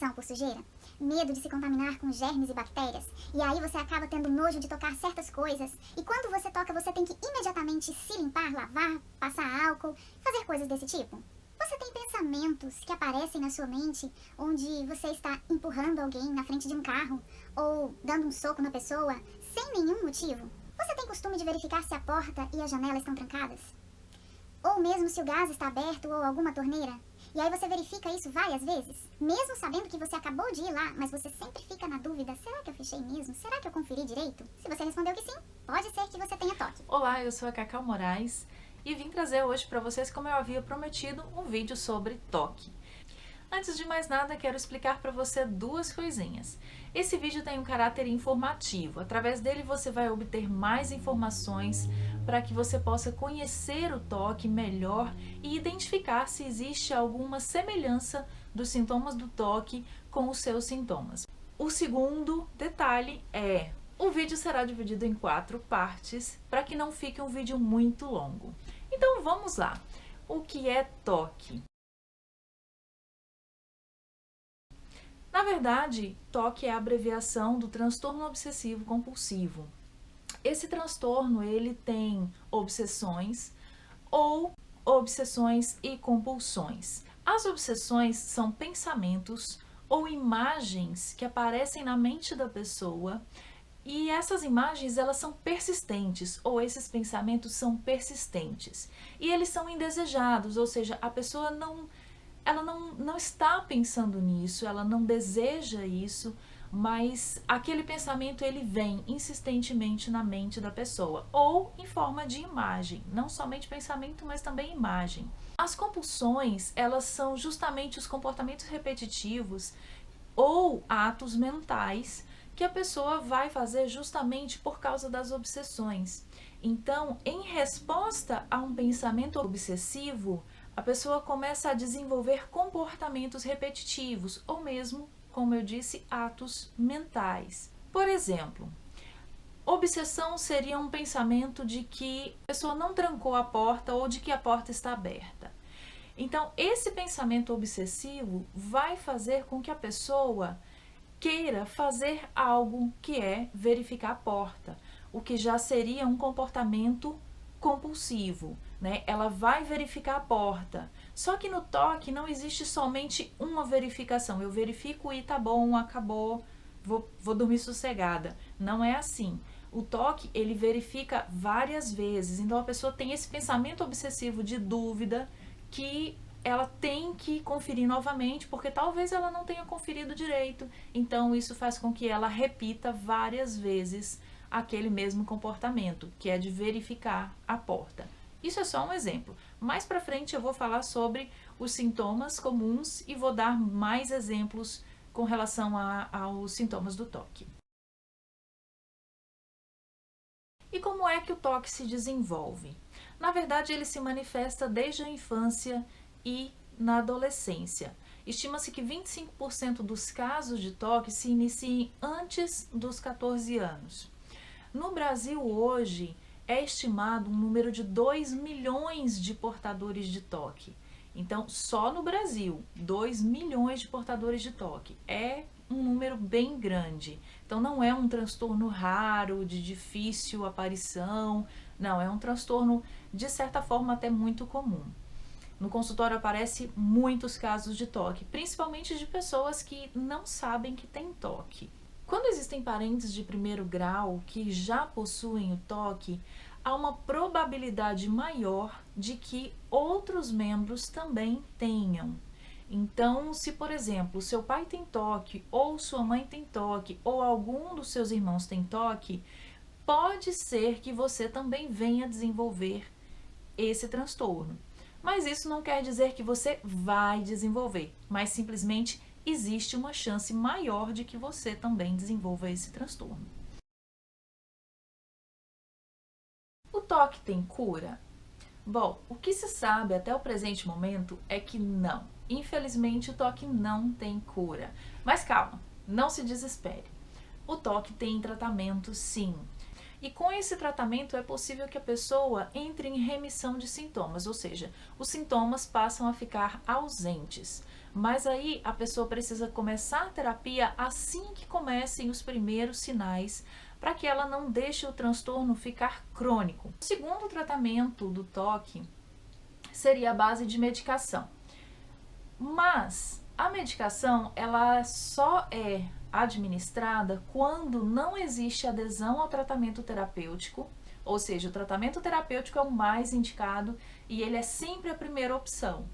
aversão por sujeira? Medo de se contaminar com germes e bactérias? E aí você acaba tendo nojo de tocar certas coisas. E quando você toca, você tem que imediatamente se limpar, lavar, passar álcool, fazer coisas desse tipo? Você tem pensamentos que aparecem na sua mente onde você está empurrando alguém na frente de um carro ou dando um soco na pessoa sem nenhum motivo? Você tem costume de verificar se a porta e a janela estão trancadas? Ou mesmo se o gás está aberto ou alguma torneira? E aí você verifica isso várias vezes, mesmo sabendo que você acabou de ir lá, mas você sempre fica na dúvida, será que eu fechei mesmo? Será que eu conferi direito? Se você respondeu que sim, pode ser que você tenha toque. Olá, eu sou a Cacau Moraes e vim trazer hoje para vocês, como eu havia prometido, um vídeo sobre toque. Antes de mais nada, quero explicar para você duas coisinhas. Esse vídeo tem um caráter informativo. Através dele você vai obter mais informações para que você possa conhecer o toque melhor e identificar se existe alguma semelhança dos sintomas do toque com os seus sintomas. O segundo detalhe é: o vídeo será dividido em 4 partes para que não fique um vídeo muito longo. Então vamos lá. O que é toque? Na verdade, TOC é a abreviação do transtorno obsessivo compulsivo. Esse transtorno, ele tem obsessões ou obsessões e compulsões. As obsessões são pensamentos ou imagens que aparecem na mente da pessoa e essas imagens, elas são persistentes, ou esses pensamentos são persistentes. E eles são indesejados, ou seja, a pessoa ela não está pensando nisso, ela não deseja isso, mas aquele pensamento ele vem insistentemente na mente da pessoa, ou em forma de imagem, não somente pensamento, mas também imagem. As compulsões, elas são justamente os comportamentos repetitivos ou atos mentais que a pessoa vai fazer justamente por causa das obsessões. Então, em resposta a um pensamento obsessivo, a pessoa começa a desenvolver comportamentos repetitivos, ou mesmo, como eu disse, atos mentais. Por exemplo, obsessão seria um pensamento de que a pessoa não trancou a porta ou de que a porta está aberta. Então, esse pensamento obsessivo vai fazer com que a pessoa queira fazer algo que é verificar a porta, o que já seria um comportamento compulsivo, né? Ela vai verificar a porta. Só que no toque não existe somente uma verificação. Eu verifico e tá bom, acabou, vou dormir sossegada. Não é assim. O toque, ele verifica várias vezes. Então a pessoa tem esse pensamento obsessivo de dúvida que ela tem que conferir novamente, porque talvez ela não tenha conferido direito. Então isso faz com que ela repita várias vezes aquele mesmo comportamento, que é de verificar a porta. Isso é só um exemplo. Mais para frente eu vou falar sobre os sintomas comuns e vou dar mais exemplos com relação aos sintomas do toque. E como é que o toque se desenvolve? Na verdade, ele se manifesta desde a infância e na adolescência. Estima-se que 25% dos casos de toque se iniciem antes dos 14 anos. No Brasil hoje é estimado um número de 2 milhões de portadores de toque. Então, só no Brasil, 2 milhões de portadores de toque. É um número bem grande. Então, não é um transtorno raro, de difícil aparição. Não, é um transtorno, de certa forma, até muito comum. No consultório aparecem muitos casos de toque, principalmente de pessoas que não sabem que tem toque. Quando existem parentes de primeiro grau que já possuem o toque, há uma probabilidade maior de que outros membros também tenham. Então, se por exemplo, seu pai tem toque, ou sua mãe tem toque, ou algum dos seus irmãos tem toque, pode ser que você também venha desenvolver esse transtorno. Mas isso não quer dizer que você vai desenvolver, mas simplesmente existe uma chance maior de que você também desenvolva esse transtorno. O toque tem cura? Bom, o que se sabe até o presente momento é que não. Infelizmente, o toque não tem cura. Mas calma, não se desespere. O toque tem tratamento sim. E com esse tratamento é possível que a pessoa entre em remissão de sintomas, ou seja, os sintomas passam a ficar ausentes. Mas aí a pessoa precisa começar a terapia assim que comecem os primeiros sinais, para que ela não deixe o transtorno ficar crônico. O segundo tratamento do toque seria a base de medicação. Mas a medicação, ela só é administrada quando não existe adesão ao tratamento terapêutico, ou seja, o tratamento terapêutico é o mais indicado e ele é sempre a primeira opção.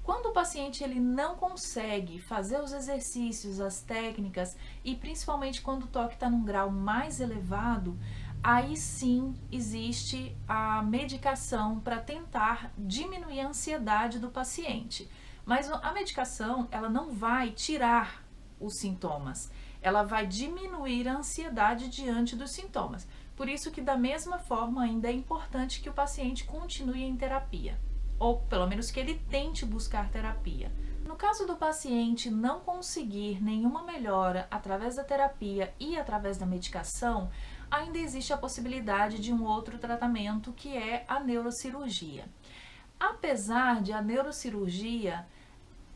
Quando o paciente ele não consegue fazer os exercícios, as técnicas e principalmente quando o toque está num grau mais elevado, aí sim existe a medicação para tentar diminuir a ansiedade do paciente. Mas a medicação, ela não vai tirar os sintomas, ela vai diminuir a ansiedade diante dos sintomas. Por isso que da mesma forma ainda é importante que o paciente continue em terapia, ou pelo menos que ele tente buscar terapia. No caso do paciente não conseguir nenhuma melhora através da terapia e através da medicação, ainda existe a possibilidade de um outro tratamento, que é a neurocirurgia. Apesar de a neurocirurgia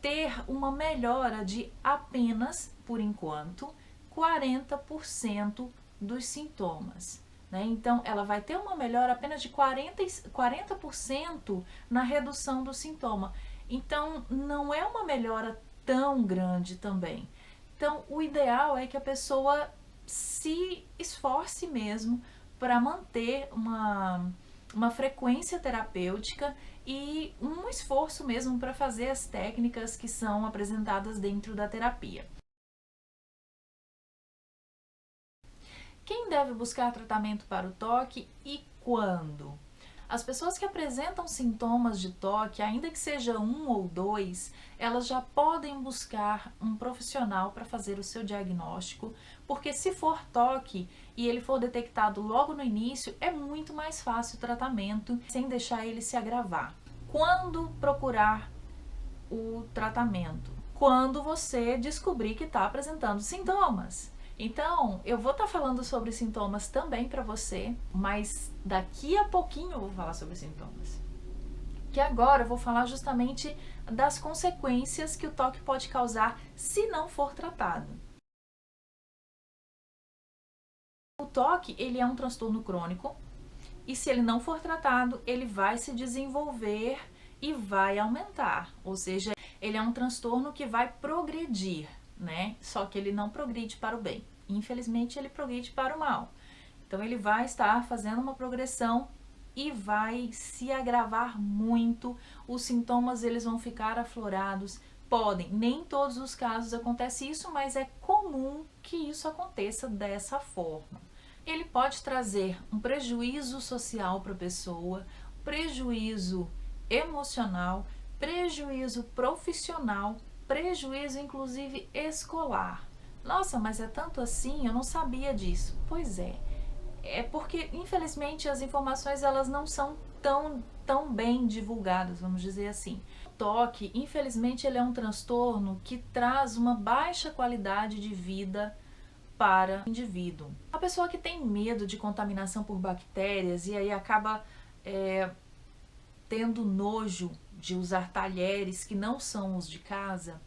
ter uma melhora de apenas, por enquanto, 40% dos sintomas. Né? Então, ela vai ter uma melhora apenas de 40% na redução do sintoma. Então, não é uma melhora tão grande também. Então, o ideal é que a pessoa se esforce mesmo para manter uma frequência terapêutica e um esforço mesmo para fazer as técnicas que são apresentadas dentro da terapia. Quem deve buscar tratamento para o toque e quando? As pessoas que apresentam sintomas de toque, ainda que seja 1 ou 2, elas já podem buscar um profissional para fazer o seu diagnóstico, porque se for toque e ele for detectado logo no início, é muito mais fácil o tratamento, sem deixar ele se agravar. Quando procurar o tratamento? Quando você descobrir que está apresentando sintomas. Então, eu vou estar falando sobre sintomas também para você, mas daqui a pouquinho eu vou falar sobre sintomas. Que agora eu vou falar justamente das consequências que o toque pode causar se não for tratado. O toque, ele é um transtorno crônico e se ele não for tratado, ele vai se desenvolver e vai aumentar, ou seja, ele é um transtorno que vai progredir, né? Só que ele não progride para o bem. Infelizmente, ele progride para o mal. Então, ele vai estar fazendo uma progressão e vai se agravar muito. Os sintomas, eles vão ficar aflorados. Podem, nem em todos os casos acontece isso, mas é comum que isso aconteça dessa forma. Ele pode trazer um prejuízo social para a pessoa, prejuízo emocional, prejuízo profissional, prejuízo inclusive escolar. Nossa, mas é tanto assim? Eu não sabia disso. Pois é. É porque, infelizmente, as informações elas não são tão bem divulgadas, vamos dizer assim. O toque, infelizmente, ele é um transtorno que traz uma baixa qualidade de vida para o indivíduo. A pessoa que tem medo de contaminação por bactérias e aí acaba tendo nojo de usar talheres que não são os de casa,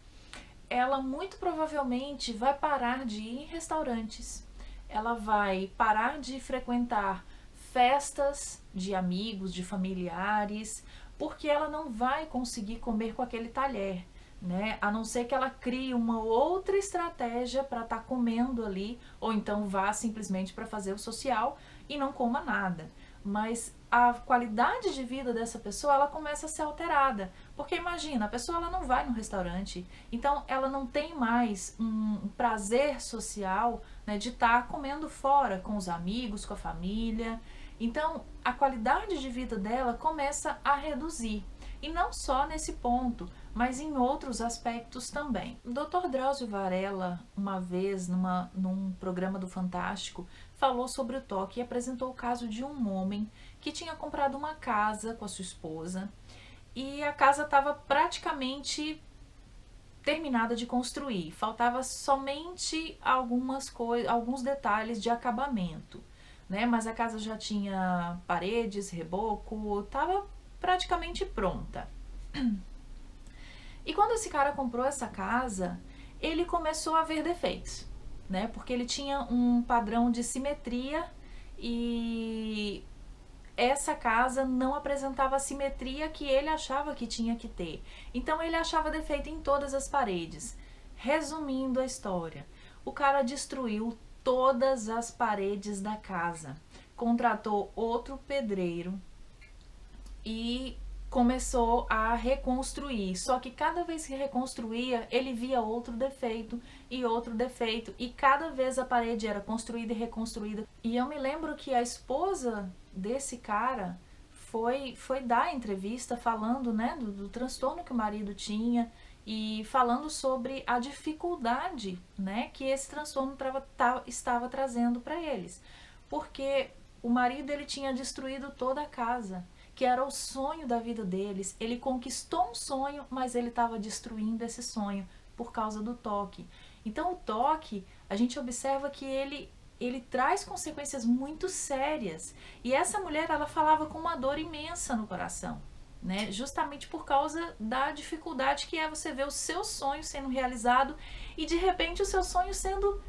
ela muito provavelmente vai parar de ir em restaurantes, ela vai parar de frequentar festas de amigos, de familiares, porque ela não vai conseguir comer com aquele talher, né? A não ser que ela crie uma outra estratégia para estar comendo ali, ou então vá simplesmente para fazer o social e não coma nada. Mas a qualidade de vida dessa pessoa, ela começa a ser alterada. Porque imagina, a pessoa ela não vai no restaurante, então ela não tem mais um prazer social, né, de estar comendo fora com os amigos, com a família. Então, a qualidade de vida dela começa a reduzir. E não só nesse ponto, mas em outros aspectos também. O Dr. Drauzio Varella, uma vez, num programa do Fantástico, falou sobre o toque e apresentou o caso de um homem que tinha comprado uma casa com a sua esposa e a casa estava praticamente terminada de construir. Faltava somente alguns detalhes de acabamento, né? Mas a casa já tinha paredes, reboco, estava praticamente pronta. E quando esse cara comprou essa casa, ele começou a ver defeitos, né? Porque ele tinha um padrão de simetria e essa casa não apresentava a simetria que ele achava que tinha que ter. Então ele achava defeito em todas as paredes. Resumindo a história, o cara destruiu todas as paredes da casa, contratou outro pedreiro e começou a reconstruir. Só que cada vez que reconstruía, ele via outro defeito, e cada vez a parede era construída e reconstruída. E eu me lembro que a esposa desse cara foi dar a entrevista falando, né, do transtorno que o marido tinha e falando sobre a dificuldade, né, que esse transtorno estava trazendo para eles. Porque o marido, ele tinha destruído toda a casa, que era o sonho da vida deles. Ele conquistou um sonho, mas ele estava destruindo esse sonho por causa do toque. Então o toque, a gente observa que ele traz consequências muito sérias. E essa mulher, ela falava com uma dor imensa no coração, né? Justamente por causa da dificuldade que é você ver o seu sonho sendo realizado e de repente o seu sonho sendo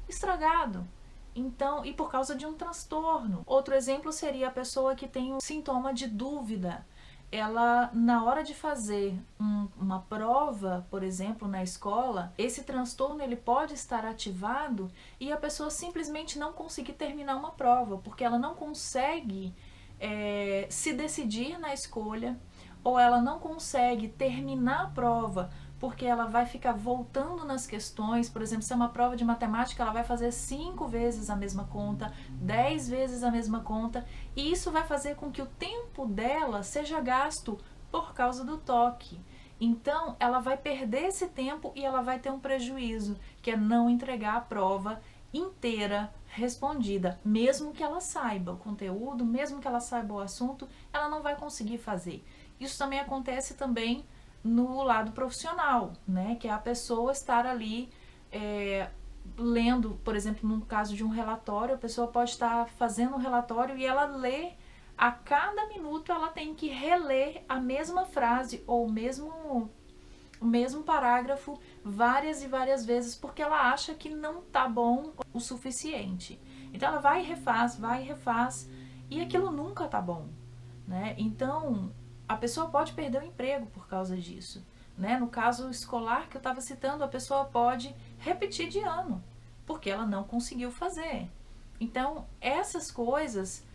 estragado. Então, e por causa de um transtorno. Outro exemplo seria a pessoa que tem um sintoma de dúvida. Ela, na hora de fazer uma prova, por exemplo, na escola, esse transtorno ele pode estar ativado e a pessoa simplesmente não conseguir terminar uma prova, porque ela não consegue se decidir na escolha, ou ela não consegue terminar a prova porque ela vai ficar voltando nas questões. Por exemplo, se é uma prova de matemática, ela vai fazer 5 vezes a mesma conta, 10 vezes a mesma conta, e isso vai fazer com que o tempo dela seja gasto por causa do toque. Então, ela vai perder esse tempo e ela vai ter um prejuízo, que é não entregar a prova inteira respondida. Mesmo que ela saiba o conteúdo, mesmo que ela saiba o assunto, ela não vai conseguir fazer. Isso também acontece também no lado profissional, né? Que é a pessoa estar ali lendo, por exemplo, no caso de um relatório, a pessoa pode estar fazendo um relatório e ela lê, a cada minuto ela tem que reler a mesma frase ou o mesmo parágrafo várias e várias vezes, porque ela acha que não tá bom o suficiente. Então ela vai e refaz, e aquilo nunca tá bom, né? Então a pessoa pode perder o emprego por causa disso, né? No caso escolar que eu estava citando, a pessoa pode repetir de ano, porque ela não conseguiu fazer. Então, essas coisas,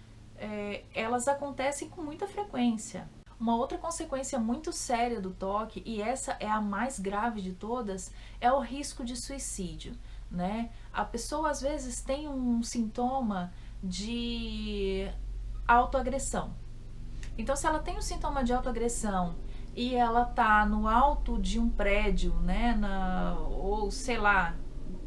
elas acontecem com muita frequência. Uma outra consequência muito séria do toque, e essa é a mais grave de todas, é o risco de suicídio, né? A pessoa, às vezes, tem um sintoma de autoagressão. Então, se ela tem um sintoma de autoagressão e ela tá no alto de um prédio, né, ou sei lá,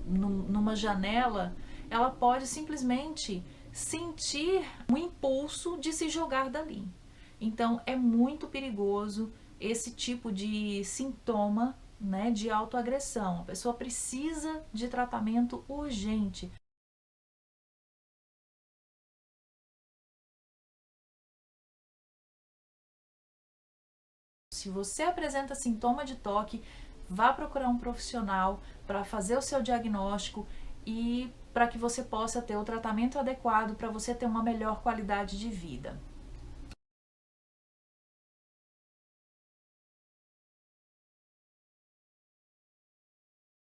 numa janela, ela pode simplesmente sentir um impulso de se jogar dali. Então, é muito perigoso esse tipo de sintoma, né, de autoagressão. A pessoa precisa de tratamento urgente. Se você apresenta sintoma de toque, vá procurar um profissional para fazer o seu diagnóstico e para que você possa ter o tratamento adequado para você ter uma melhor qualidade de vida.